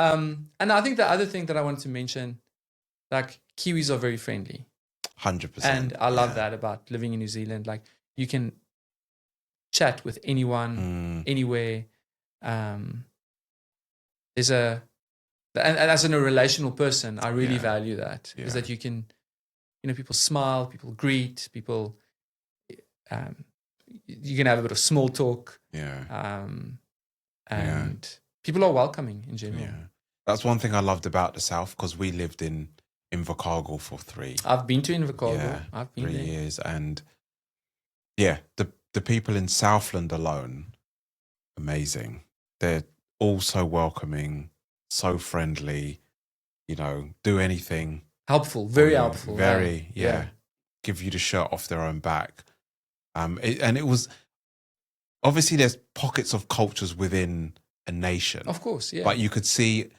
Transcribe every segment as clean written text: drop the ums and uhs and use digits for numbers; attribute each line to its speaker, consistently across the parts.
Speaker 1: And I think the other thing that I wanted to mention, like Kiwis are very friendly.
Speaker 2: 100%.
Speaker 1: And I love that about living in New Zealand. Like you can chat with anyone, anywhere. There's and as a relational person, I really value that, is that you can, people smile, people greet, people, you can have a bit of small talk. And people are welcoming in general.
Speaker 2: Yeah. That's one thing I loved about the South, because we lived in Invercargill for 3.
Speaker 1: I've been to Invercargill.
Speaker 2: Yeah,
Speaker 1: I've been
Speaker 2: 3
Speaker 1: there.
Speaker 2: years. And the people in Southland alone, amazing. They're all so welcoming, so friendly, do anything.
Speaker 1: Helpful, very helpful.
Speaker 2: Very, give you the shirt off their own back. And it was, obviously there's pockets of cultures within a nation.
Speaker 1: Of course, yeah.
Speaker 2: But you could see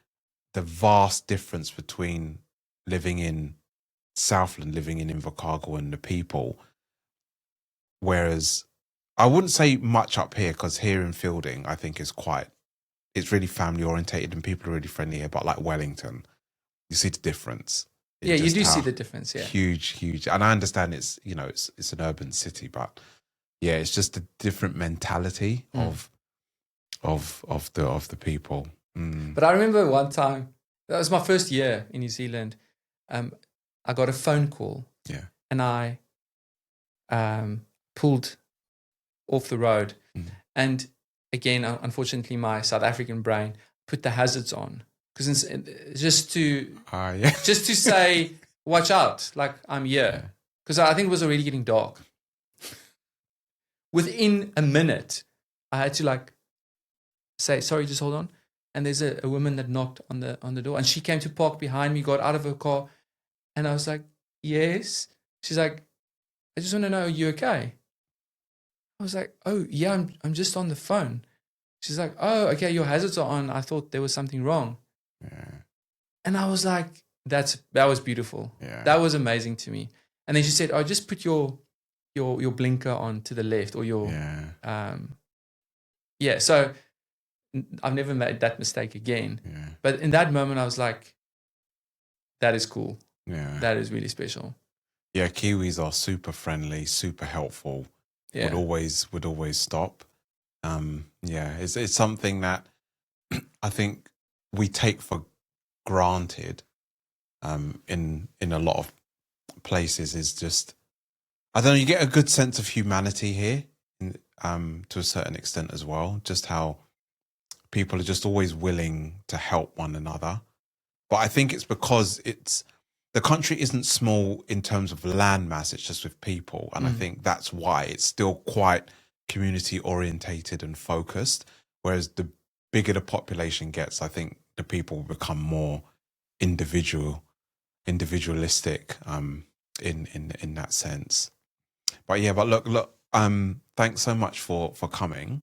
Speaker 2: the vast difference between living in Southland, living in Invercargill, and the people. Whereas I wouldn't say much up here, because here in Fielding, I think it's really family orientated and people are really friendly here. But like Wellington, you see the difference.
Speaker 1: Yeah, you do see the difference. Yeah,
Speaker 2: huge. And I understand it's an urban city, but yeah, it's just a different mentality of the people.
Speaker 1: But I remember one time, that was my first year in New Zealand. I got a phone call.
Speaker 2: Yeah,
Speaker 1: and I pulled off the road, and again, unfortunately, my South African brain put the hazards on, because just to say, watch out, like I'm here, because I think it was already getting dark. Within a minute, I had to say, sorry, just hold on. And there's a woman that knocked on the door, and she came to park behind me, got out of her car, and I was like, yes. She's like, I just want to know, are you okay? I was like, oh yeah, I'm just on the phone. She's like, oh, okay, your hazards are on. I thought there was something wrong.
Speaker 2: Yeah.
Speaker 1: And I was like, that was beautiful.
Speaker 2: Yeah.
Speaker 1: That was amazing to me. And then she said, oh, just put your blinker on to the left, or your so I've never made that mistake again.
Speaker 2: Yeah.
Speaker 1: But in that moment, I was like, that is cool.
Speaker 2: Yeah.
Speaker 1: That is really special.
Speaker 2: Yeah, Kiwis are super friendly, super helpful.
Speaker 1: Yeah.
Speaker 2: Would always stop. It's something that I think we take for granted in a lot of places. Is just, I don't know, you get a good sense of humanity here to a certain extent as well, just how people are just always willing to help one another. But I think it's because the country isn't small in terms of land mass, it's just with people. And I think that's why it's still quite community orientated and focused. Whereas the bigger the population gets, I think the people become more individualistic in that sense. But yeah, look, thanks so much for coming.